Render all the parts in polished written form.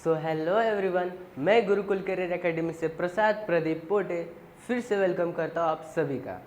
So hello everyone, मैं Gurukul career academy से प्रसाद प्रदीप पोटे फिर से वेलकम करता हूँ आप सभी का।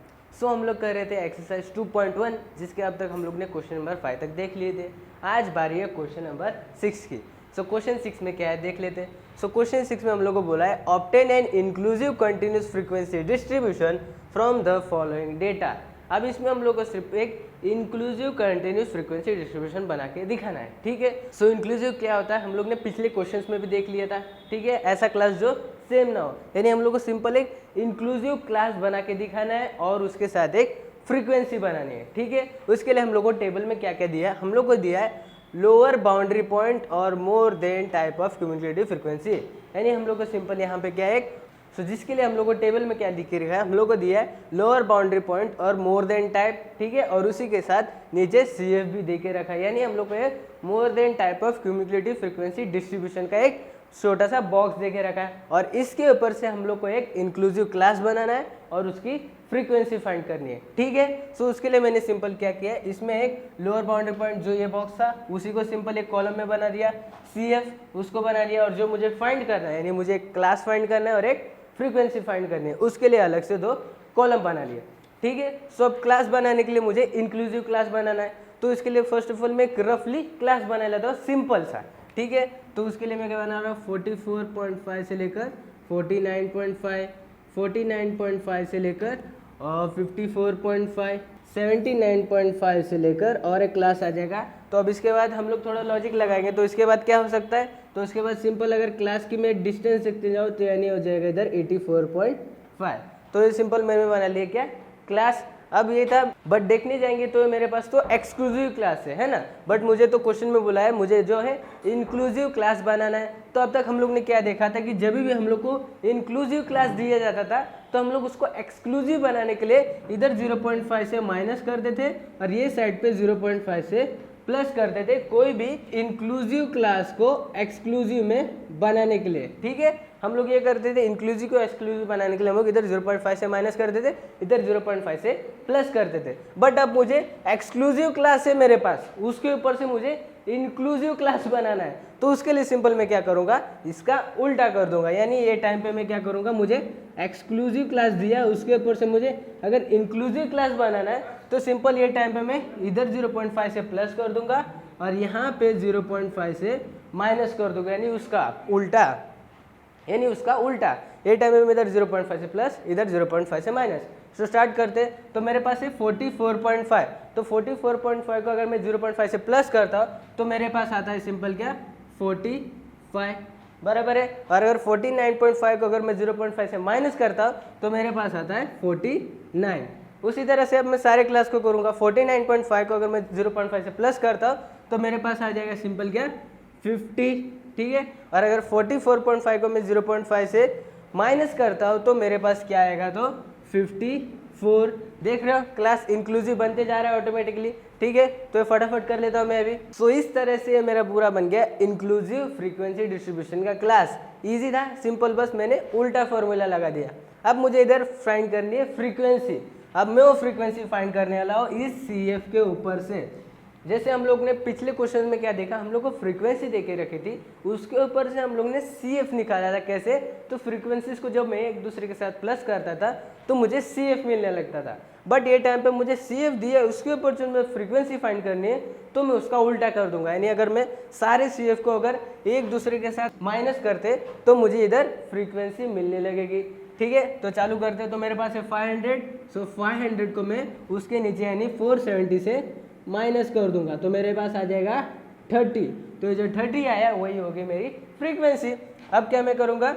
हम लोग कर रहे थे एक्सरसाइज 2.1, जिसके अब तक हम लोग ने क्वेश्चन नंबर 5 तक देख लिए थे। आज बारी है क्वेश्चन नंबर 6 की। क्वेश्चन 6 में क्या है देख लेते हैं। क्वेश्चन 6 में हम लोग को बोला है obtain an inclusive continuous frequency distribution from the following data. अब इसमें हम लोग को सिर्फ एक इंक्लूसिव कंटिन्यूस फ्रीक्वेंसी डिस्ट्रीब्यूशन बना के दिखाना है, ठीक है। इंक्लूसिव क्या होता है हम लोग ने पिछले क्वेश्चंस में भी देख लिया था, ठीक है। ऐसा क्लास जो सेम ना हो, यानी हम लोग को सिंपल एक इंक्लूसिव क्लास बना के दिखाना है और उसके साथ एक फ्रीक्वेंसी बनानी है, ठीक है। उसके लिए हम लोग को टेबल में क्या क्या दिया है, हम लोग को दिया है लोअर बाउंड्री पॉइंट और more than type of cumulative frequency, यानी हम लोग को सिंपल यहाँ पे क्या है जिसके लिए हम लोग को टेबल में क्या दिख रहा है, हम लोग को दिया है लोअर बाउंड्री पॉइंट और मोर देन टाइप, ठीक है। और उसी के साथ नीचे CF भी दे के रखा है, यानी हम लोग को एक more than type of cumulative frequency distribution का एक छोटा सा बॉक्स दे के रखा है। और इसके ऊपर से हम लोग को एक इंक्लूसिव क्लास बनाना है और उसकी फ्रीक्वेंसी फाइंड करनी है, ठीक है। उसके लिए मैंने सिंपल क्या किया, इसमें एक लोअर बाउंड्री पॉइंट जो ये बॉक्स था उसी को सिंपल एक कॉलम में बना दिया, CF उसको बना दिया, और जो मुझे फाइंड करना है यानी मुझे एक क्लास फाइंड करना है और एक फ्रीक्वेंसी फाइंड करनी है, उसके लिए अलग से 2 कॉलम बना लिया, ठीक है। अब क्लास बनाने के लिए मुझे इंक्लूसिव क्लास बनाना है, तो इसके लिए फर्स्ट ऑफ ऑल मैं एक रफली क्लास बना लेता हूँ सिंपल सा, ठीक है। तो उसके लिए मैं क्या बना रहा हूँ 44.5 से लेकर 49.5, 49.5 से लेकर 54.5, 79.5 से लेकर और एक क्लास आ जाएगा। तो अब इसके बाद हम लोग थोड़ा लॉजिक लगाएंगे, तो इसके बाद क्या हो सकता है, तो इसके बाद सिंपल अगर क्लास की मैं डिस्टेंस देखते जाओ तो यानी हो जाएगा इधर 84.5। तो ये सिंपल मैंने बना लिया क्या क्लास। अब ये था, बट देखने जाएंगे तो मेरे पास तो एक्सक्लूसिव क्लास है ना, बट मुझे तो क्वेश्चन में बोला है मुझे जो है इंक्लूसिव क्लास बनाना है। तो अब तक हम लोग ने क्या देखा था कि जब भी हम लोग को इंक्लूसिव क्लास दिया जाता था तो हम लोग उसको एक्सक्लूसिव बनाने के लिए इधर 0.5 से माइनस करते थे और ये साइड पे 0.5 से प्लस करते थे, कोई भी इंक्लूसिव क्लास को एक्सक्लूसिव में बनाने के लिए, ठीक है। हम लोग ये करते थे इंक्लूसिव को एक्सक्लूसिव बनाने के लिए हम लोग इधर 0.5 से माइनस करते थे, इधर 0.5 से प्लस करते थे। बट अब मुझे एक्सक्लूसिव क्लास है मेरे पास, उसके ऊपर से मुझे इंक्लूसिव क्लास बनाना है, तो उसके लिए सिंपल मैं क्या करूंगा, इसका उल्टा कर दूंगा। यानी ये टाइम पे मैं क्या करूंगा, मुझे एक्सक्लूसिव क्लास दिया उसके ऊपर से मुझे अगर इंक्लूसिव क्लास बनाना है तो सिंपल ये टाइम पे मैं इधर 0.5 से प्लस कर दूंगा और यहाँ पे 0.5 से माइनस कर दूंगा, यानी उसका उल्टा। ये टाइम में इधर 0.5 से प्लस, इधर 0.5 से माइनस। स्टार्ट करते तो मेरे पास है 44.5, तो 44.5 को अगर मैं 0.5 से प्लस करता हूँ तो मेरे पास आता है सिंपल क्या 45 बराबर है। और अगर 49.5 को अगर मैं 0.5 से माइनस करता हूँ तो मेरे पास आता है 49। उसी तरह से अब मैं सारे क्लास को करूँगा, 49.5 को अगर मैं 0.5 से प्लस करता हूँ तो मेरे पास आ जाएगा सिंपल क्या 50, ठीक है। और अगर 44.5 को मैं 0.5 से माइनस करता हूँ तो मेरे पास क्या आएगा, तो 54। देख रहे हो क्लास इंक्लूसिव बनते जा रहा है ऑटोमेटिकली, ठीक है। तो ये फटाफट कर लेता हूँ मैं अभी। इस तरह से मेरा पूरा बन गया इंक्लूसिव फ्रीक्वेंसी डिस्ट्रीब्यूशन का क्लास। इजी था, सिंपल, बस मैंने उल्टा फॉर्मूला लगा दिया। अब मुझे इधर फाइंड करनी है फ्रीक्वेंसी। अब मैं वो फ्रीक्वेंसी फाइंड करने वाला हूँ इस CF के ऊपर से। जैसे हम लोग ने पिछले क्वेश्चन में क्या देखा, हम लोग को फ्रीक्वेंसी देके रखी थी, उसके ऊपर से हम लोग ने CF निकाला था। कैसे, तो फ्रीक्वेंसीज को जब मैं एक दूसरे के साथ प्लस करता था तो मुझे CF मिलने लगता था। बट ये टाइम पे मुझे CF दिया, उसके ऊपर जो मैं फ्रीक्वेंसी फाइंड करनी है तो मैं उसका उल्टा कर दूंगा। यानी अगर मैं सारे CF को अगर एक दूसरे के साथ माइनस करते तो मुझे इधर फ्रीक्वेंसी मिलने लगेगी, ठीक है। तो चालू करते तो मेरे पास है 500, 500 को मैं उसके नीचे यानी 470 से माइनस कर दूंगा तो मेरे पास आ जाएगा 30। तो ये जो 30 आया वही होगी मेरी फ्रीक्वेंसी। अब क्या मैं करूंगा,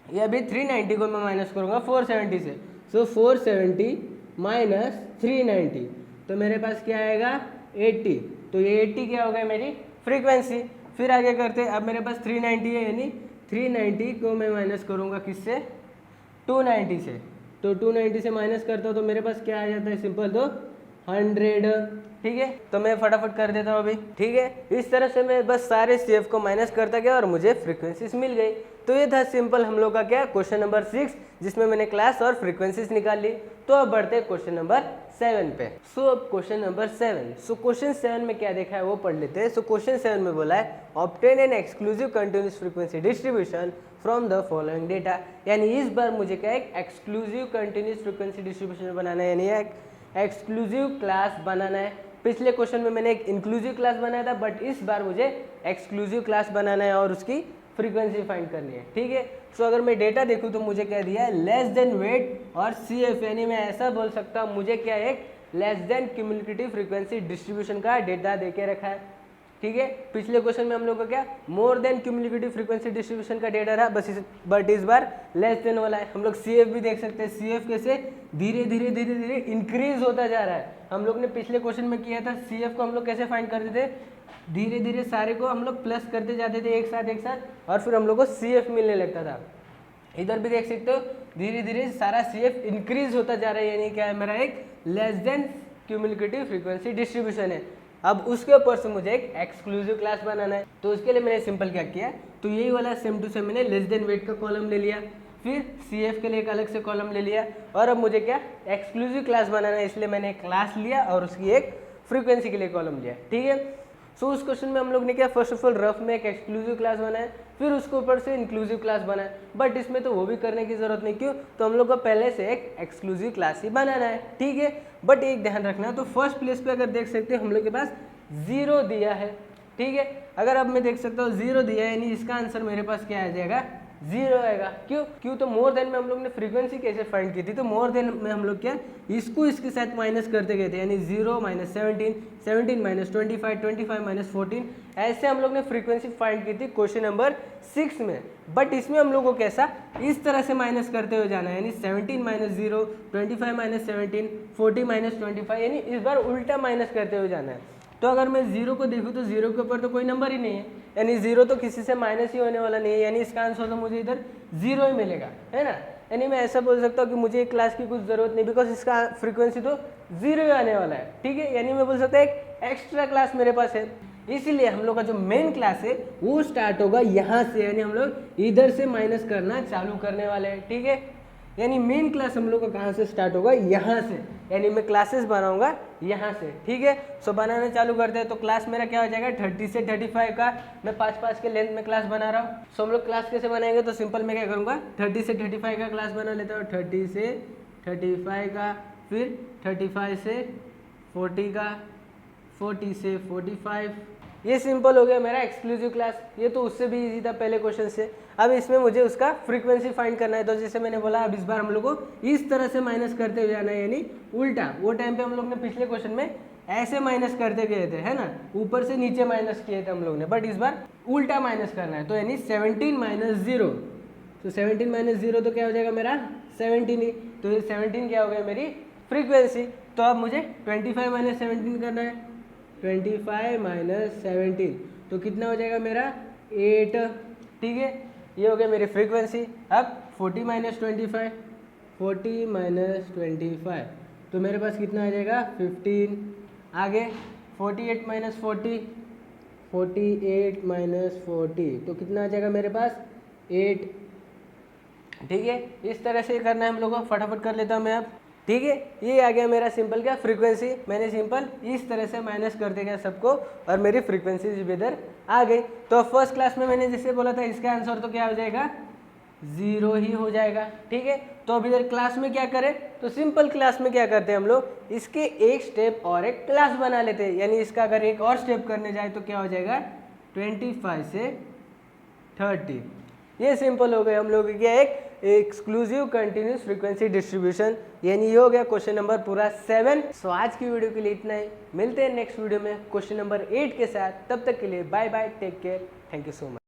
ये अभी 390 को मैं माइनस करूंगा 470 से, 470 माइनस 390 तो मेरे पास क्या आएगा 80। तो ये 80 क्या हो गया मेरी फ्रीक्वेंसी। फिर आगे करते, अब मेरे पास 390 है, यानी 390 को मैं माइनस करूंगा किससे, 290 से। तो 290 से माइनस करता हूँ तो मेरे पास क्या आ जाता है सिंपल, तो 100, ठीक है। तो मैं फटाफट कर देता हूँ अभी, ठीक है। इस तरह से मैं बस सारे CF को माइनस करता गया और मुझे फ्रीक्वेंसीज मिल गई। तो ये था सिंपल हम लोग का क्या क्वेश्चन नंबर 6, जिसमें मैंने क्लास और फ्रीक्वेंसीज निकाल ली। तो अब बढ़ते हैं क्वेश्चन नंबर 7 पे। अब क्वेश्चन नंबर 7। क्वेश्चन 7 में क्या देखा है वो पढ़ लेते हैं। क्वेश्चन 7 में बोला है obtain an exclusive continuous frequency distribution from the following data. यानी इस बार मुझे क्या एक एक्सक्लूसिव कंटिन्यूअस फ्रीक्वेंसी डिस्ट्रीब्यूशन बनाना है, यानी एक एक्सक्लूसिव क्लास बनाना है। पिछले क्वेश्चन में मैंने एक इंक्लूसिव क्लास बनाया था, बट इस बार मुझे एक्सक्लूसिव क्लास बनाना है और उसकी फ्रीक्वेंसी फाइंड करनी है, ठीक है। अगर मैं डेटा देखूँ तो मुझे क्या दिया है, लेस देन वेट और CF, यानी मैं ऐसा बोल सकता हूँ मुझे क्या एक less than cumulative frequency distribution का डेटा देके रखा है, ठीक है। पिछले क्वेश्चन में हम लोग का क्या more than cumulative frequency distribution का डेटा रहा, बट इस बार लेस देन वाला है। हम लोग CF भी देख सकते हैं, CF कैसे धीरे धीरे इंक्रीज होता जा रहा है। हम लोग ने पिछले क्वेश्चन में किया था, CF को हम लोग कैसे फाइंड करते थे, धीरे धीरे सारे को हम लोग प्लस करते जाते थे एक साथ और फिर हम लोग को CF मिलने लगता था। इधर भी देख सकते हो धीरे धीरे सारा CF इंक्रीज होता जा रहा है, यानी क्या है मेरा एक less than cumulative frequency distribution है। अब उसके ऊपर से मुझे एक एक्सक्लूसिव क्लास बनाना है, तो उसके लिए मैंने सिंपल क्या किया, तो यही वाला सेम टू सेम मैंने लेस देन वेट का कॉलम ले लिया, फिर CF के लिए एक अलग से कॉलम ले लिया, और अब मुझे क्या एक्सक्लूसिव क्लास बनाना है, इसलिए मैंने एक क्लास लिया और उसकी एक फ्रीक्वेंसी के लिए कॉलम लिया, ठीक है। उस क्वेश्चन में हम लोग ने क्या फर्स्ट ऑफ ऑल रफ में एक एक्सक्लूसिव क्लास बनाया, फिर उसके ऊपर से इंक्लूसिव क्लास बनाया, बट इसमें तो वो भी करने की जरूरत नहीं, क्यों, तो हम लोग को पहले से एक एक्सक्लूसिव क्लास ही बनाना है, ठीक है। बट एक ध्यान रखना, तो फर्स्ट प्लेस पे अगर देख सकते हैं हम लोग के पास 0 दिया है, ठीक है। अगर अब मैं देख सकता हूँ 0 दिया है, यानी इसका आंसर मेरे पास क्या आ जाएगा, 0 आएगा। क्यों तो मोर देन में हम लोग ने फ्रीक्वेंसी कैसे फाइंड की थी, तो मोर देन में हम लोग क्या इसको इसके साथ माइनस करते गए थे, यानी 0 - 17, 17 - 25, 25 - 14, ऐसे हम लोग ने फ्रीक्वेंसी फाइंड की थी क्वेश्चन नंबर 6 में। बट इसमें हम लोग को कैसा इस तरह से माइनस करते हुए जाना है, यानी 17 - 0, 25 - 17, 40 - 25, यानी इस बार उल्टा माइनस करते हुए जाना है। तो अगर मैं 0 को देखूँ तो 0 के ऊपर तो कोई नंबर ही नहीं है, यानी 0 तो किसी से माइनस ही होने वाला नहीं है, यानी इसका आंसर तो मुझे इधर 0 ही मिलेगा, है ना। यानी मैं ऐसा बोल सकता हूँ कि मुझे एक क्लास की कुछ ज़रूरत नहीं, बिकॉज इसका फ्रीक्वेंसी तो 0 ही आने वाला है, ठीक है। यानी मैं बोल सकता हूँ एक एक्स्ट्रा क्लास मेरे पास है, इसीलिए हम लोग का जो मेन क्लास है वो स्टार्ट होगा यहाँ से, यानी हम लोग इधर से माइनस करना चालू करने वाले हैं, ठीक है। यानी मेन क्लास हम लोग का कहाँ से स्टार्ट होगा, यहाँ से, यानी मैं क्लासेस बनाऊंगा यहाँ से, ठीक है। बनाना चालू करते हैं, तो क्लास मेरा क्या हो जाएगा 30 से 35 का, मैं 5-5 के लेंथ में क्लास बना रहा हूँ। हम लोग क्लास कैसे बनाएंगे, तो सिंपल मैं क्या करूँगा 30 से 35 का क्लास बना लेता हूँ, 30 से 35 का, फिर 35 से 40 का, 40 से 45, ये सिंपल हो गया मेरा एक्सक्लूसिव क्लास। ये तो उससे भी इजी था पहले क्वेश्चन से। अब इसमें मुझे उसका फ्रीक्वेंसी फाइंड करना है, तो जैसे मैंने बोला अब इस बार हम लोग को इस तरह से माइनस करते हुए जाना है, यानी उल्टा। वो टाइम पे हम लोग ने पिछले क्वेश्चन में ऐसे माइनस करते गए थे, है ना, ऊपर से नीचे माइनस किए थे हम लोग ने, बट इस बार उल्टा माइनस करना है, तो यानी 17 - 0। तो 17 - 0 तो क्या हो जाएगा मेरा 17 ही, तो ये 17 क्या हो गया मेरी फ्रीक्वेंसी। तो अब मुझे 25 - 17 करना है, 25 - 17 तो कितना हो जाएगा मेरा 8, ठीक है। ये हो गया मेरी फ्रीक्वेंसी। अब 40 - 25, 40 - 25 तो मेरे पास कितना आ जाएगा 15। आगे 48 - 40, 48 - 40 तो कितना आ जाएगा मेरे पास 8, ठीक है। इस तरह से करना है हम लोग को, फटाफट कर लेता हूँ मैं अब, ठीक है। ये आ गया मेरा सिंपल क्या फ्रीक्वेंसी, मैंने सिंपल इस तरह से माइनस कर दिया सबको और मेरी फ्रीक्वेंसी भी इधर आ गई। तो फर्स्ट क्लास में मैंने जैसे बोला था इसका आंसर तो क्या हो जाएगा 0 ही हो जाएगा, ठीक है। तो अब इधर क्लास में क्या करें, तो सिंपल क्लास में क्या करते हैं हम लोग इसके एक स्टेप और एक क्लास बना लेते हैं, यानी इसका अगर एक और स्टेप करने जाए तो क्या हो जाएगा 25 से 30। ये सिंपल हो गए हम लोग क्या एक एक्सक्लूसिव कंटिन्यूस फ्रीक्वेंसी डिस्ट्रीब्यूशन, यानी ये हो गया क्वेश्चन नंबर पूरा 7। आज की वीडियो के लिए इतना ही, मिलते हैं नेक्स्ट वीडियो में क्वेश्चन नंबर 8 के साथ। तब तक के लिए bye bye, take care, thank you so much.